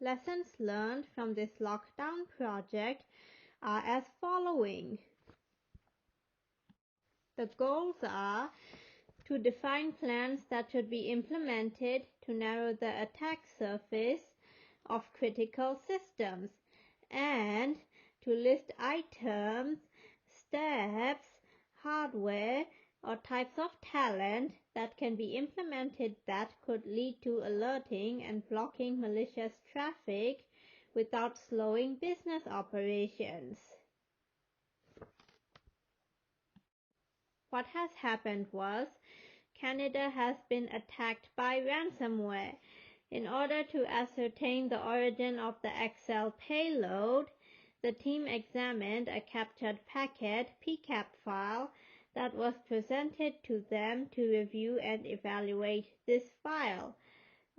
Lessons learned from this lockdown project are as following. The goals are to define plans that should be implemented to narrow the attack surface of critical systems, and to list items, steps, hardware, or types of talent that can be implemented that could lead to alerting and blocking malicious traffic without slowing business operations. What has happened was, Canada has been attacked by ransomware. In order to ascertain the origin of the XL payload, the team examined a captured packet (PCAP) file that was presented to them to review and evaluate this file.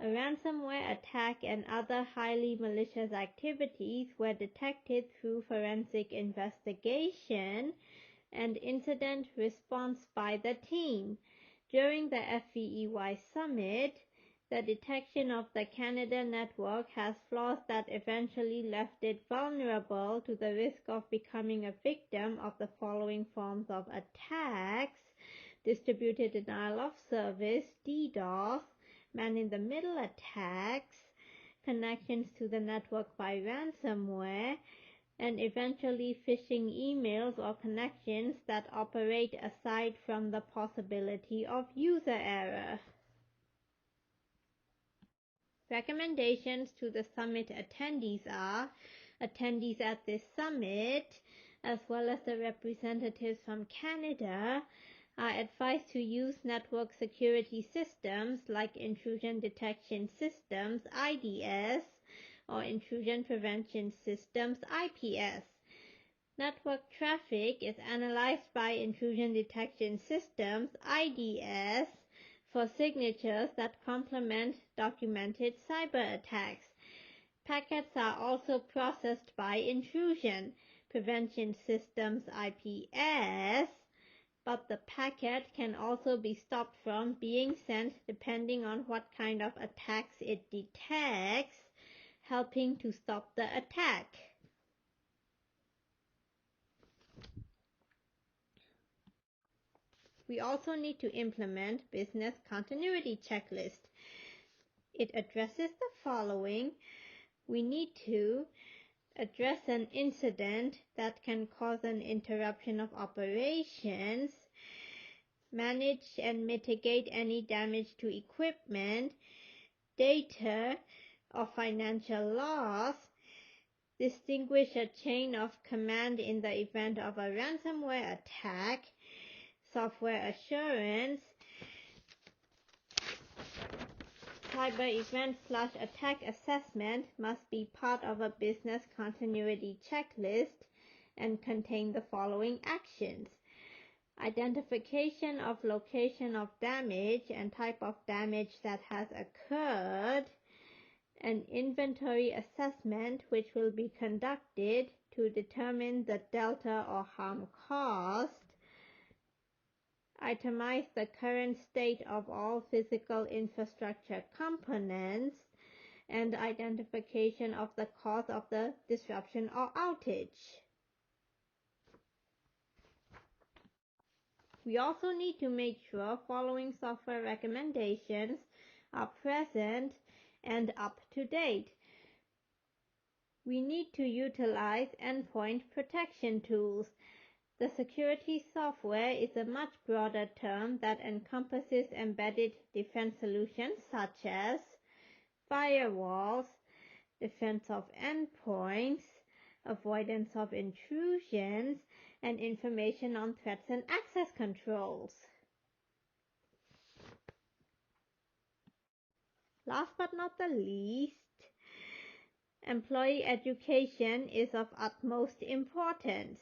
A ransomware attack and other highly malicious activities were detected through forensic investigation and incident response by the team. During the FVEY Summit, the detection of the Canada network has flaws that eventually left it vulnerable to the risk of becoming a victim of the following forms of attacks: distributed denial of service, DDoS, man-in-the-middle attacks, connections to the network by ransomware, and eventually phishing emails or connections that operate aside from the possibility of user error. Recommendations to the summit attendees are: attendees at this summit, as well as the representatives from Canada, are advised to use network security systems like Intrusion Detection Systems (IDS) or Intrusion Prevention Systems (IPS). Network traffic is analyzed by Intrusion Detection Systems (IDS) for signatures that complement documented cyber attacks. Packets are also processed by Intrusion Prevention Systems (IPS), but the packet can also be stopped from being sent depending on what kind of attacks it detects, helping to stop the attack. We also need to implement Business Continuity Checklist. It addresses the following. We need to address an incident that can cause an interruption of operations, manage and mitigate any damage to equipment, data, or financial loss, distinguish a chain of command in the event of a ransomware attack, software assurance, cyber event/attack assessment must be part of a business continuity checklist and contain the following actions: identification of location of damage and type of damage that has occurred, an inventory assessment which will be conducted to determine the delta or harm caused, itemize the current state of all physical infrastructure components, and identification of the cause of the disruption or outage. We also need to make sure following software recommendations are present and up to date. We need to utilize endpoint protection tools. The security software is a much broader term that encompasses embedded defense solutions such as firewalls, defense of endpoints, avoidance of intrusions, and information on threats and access controls. Last but not the least, employee education is of utmost importance.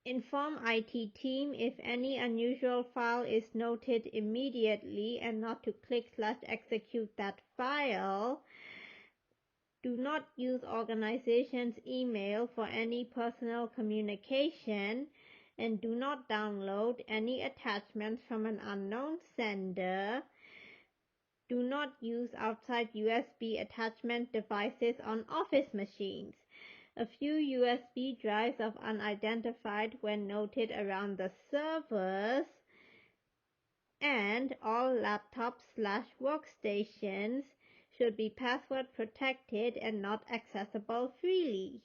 Inform IT team if any unusual file is noted immediately and not to click/execute that file. Do not use organization's email for any personal communication, and do not download any attachments from an unknown sender. Do not use outside USB attachment devices on office machines. A few USB drives of unidentified were noted around the servers, and all laptops/workstations should be password protected and not accessible freely.